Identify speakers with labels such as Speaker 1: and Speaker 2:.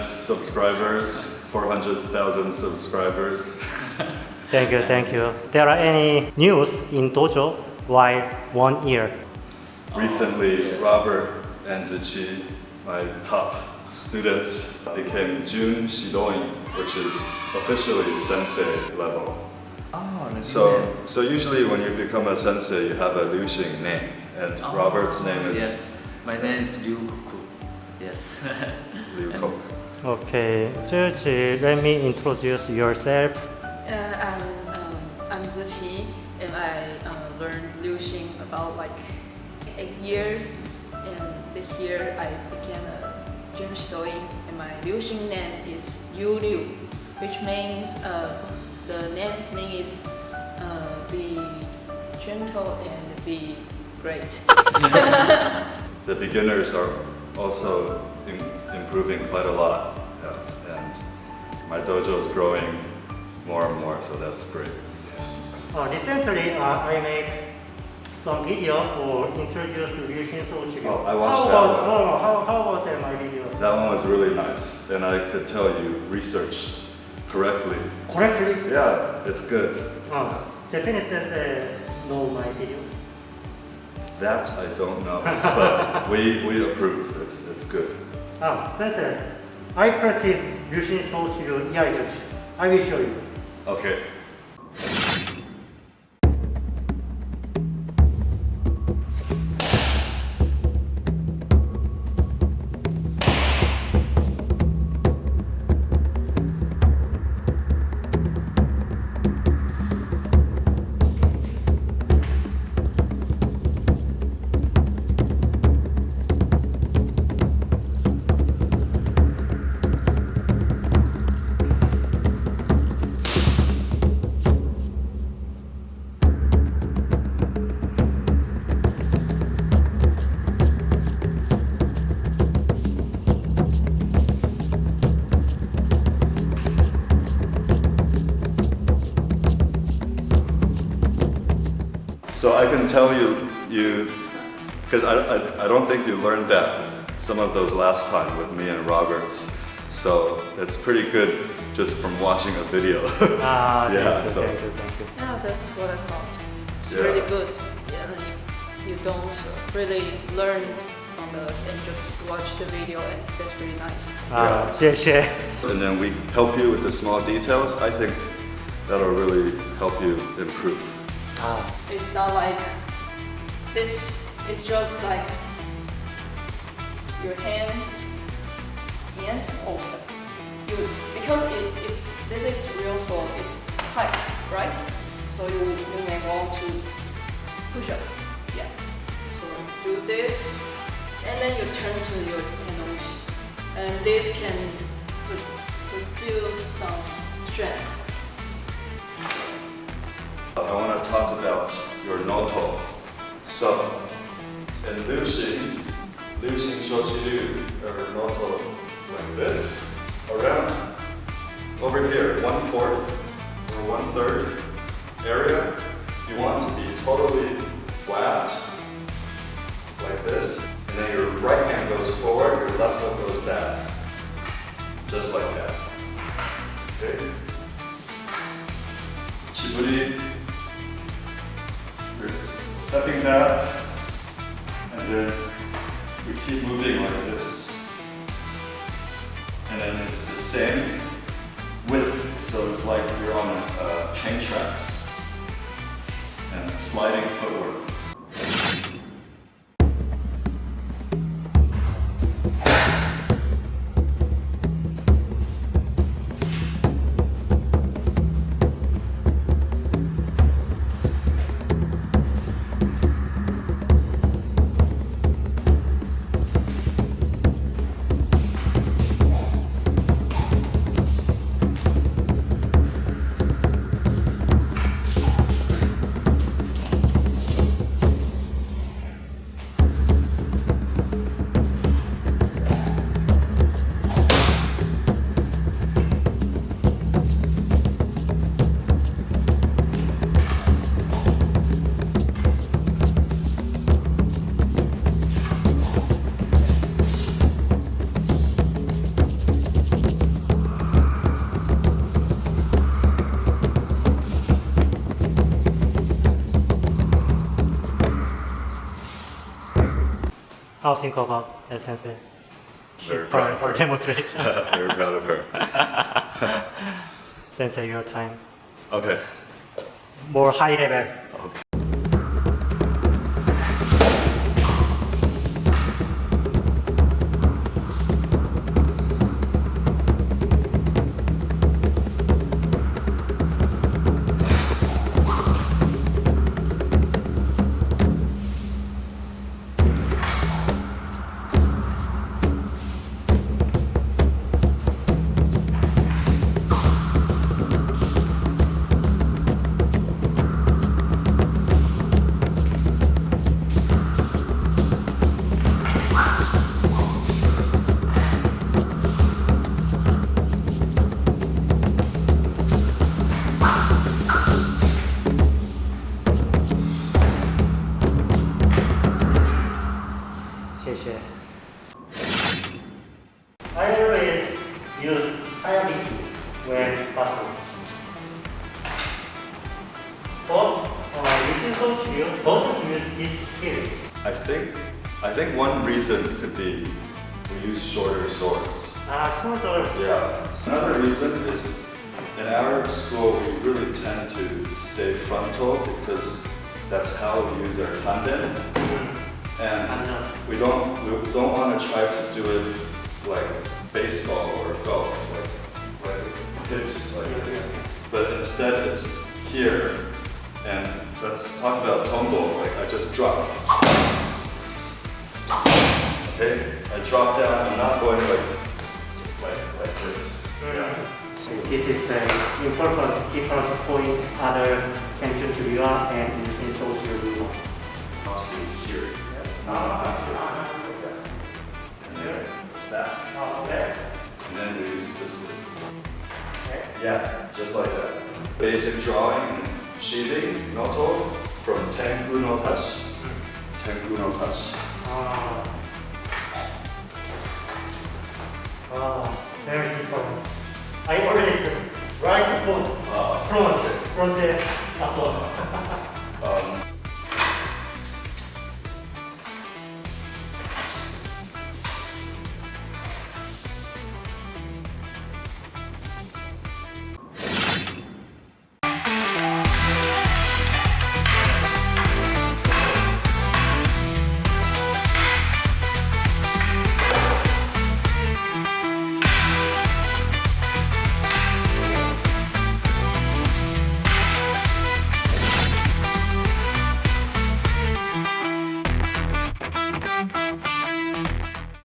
Speaker 1: subscribers, 400,000 subscribers.
Speaker 2: Thank you, thank you. There are any news in dojo while 1 year?
Speaker 1: Recently,
Speaker 3: Yes.
Speaker 1: Robert and Ziqi, my top students, became Jun Shidoin, which is officially sensei level.
Speaker 3: Oh,
Speaker 1: So usually when you become a sensei, you have a Liu Xing name, and Robert's name is
Speaker 3: Yes, my name is Liu Kuku. Yes.
Speaker 1: Liu Kok.
Speaker 2: Okay, just let me introduce yourself.
Speaker 4: I'm Ziqi, and I learned Liu Xing about like 8 years. And this year I became a Jun Shidoin, and my Liu Xing name is Yu Liu, which means the name means be gentle and be great.
Speaker 1: The beginners are also improving quite a lot, yeah, and my dojo is growing more and more, so that's great.
Speaker 2: Recently, I make some video for introduce Liu Xing Shouju.
Speaker 1: Oh, I watched that one.
Speaker 2: How about that, my video?
Speaker 1: That one was really nice, and I could tell you researched correctly.
Speaker 2: Correctly?
Speaker 1: Yeah, it's good.
Speaker 2: Japanese sensei know my video.
Speaker 1: That I don't know, but we approve. It's good.
Speaker 2: Sensei, I practice Liu Xing Shouju Iaijuchi. I will show you.
Speaker 1: Okay. So I can tell you, because I don't think you learned some of those last time with me and Roberts. So it's pretty good just from watching a video.
Speaker 2: Thank you,
Speaker 1: so.
Speaker 2: thank you.
Speaker 4: Yeah, that's what I thought. It's
Speaker 1: Yeah.
Speaker 4: really good. Yeah, and if you don't really learn from this and just watch the video, and that's really nice.
Speaker 2: 谢谢。
Speaker 1: And then we help you with the small details. I think that'll really help you improve.
Speaker 4: It's not like this. It's just like your hands and open. Because if this is real sword, it's tight, right? So you may want to push up. Yeah. So do this, and then you turn to your tenouchi, and this can produce some strength.
Speaker 1: I want to talk about your noto. So, in Liu Xing Shochi-ryu, or noto like this, around over here, 1/4 or 1/3 area, you want to be totally flat, like this, and then your right hand goes forward, your left foot goes back, just like that. Okay? Shiburi. You're stepping back, and then we keep moving like this. And then it's the same width, so it's like you're on chain tracks and sliding footwork.
Speaker 2: How think about that sensei?
Speaker 1: Very proud of
Speaker 2: Her
Speaker 1: her.
Speaker 2: demonstration.
Speaker 1: Very proud of her.
Speaker 2: Sensei, your time.
Speaker 1: Okay.
Speaker 2: More high level.
Speaker 1: Okay.
Speaker 2: I always use Sayabiki when battle. But using Sochiu doesn't use this skill.
Speaker 1: I think one reason could be we use shorter swords.
Speaker 2: Shorter.
Speaker 1: Yeah. Another reason is in our school we really tend to stay frontal because that's how we use our tanden. And we don't want to try to do it like baseball or golf, like hips like this. But instead it's here. And let's talk about tombo. Like I just drop. Okay? I drop down. I'm not going like this. Yeah.
Speaker 2: This is the important different points other Kensho Ryu and using Sochiu Ryu.
Speaker 1: Actually here. Not here. Okay. And then that.
Speaker 2: Okay.
Speaker 1: And then we use this. Yeah, just like that. Basic drawing and sheathing, noto, from Tenku no Tachi. Tenku no Tachi.
Speaker 2: Very different. I always right foot front, upper.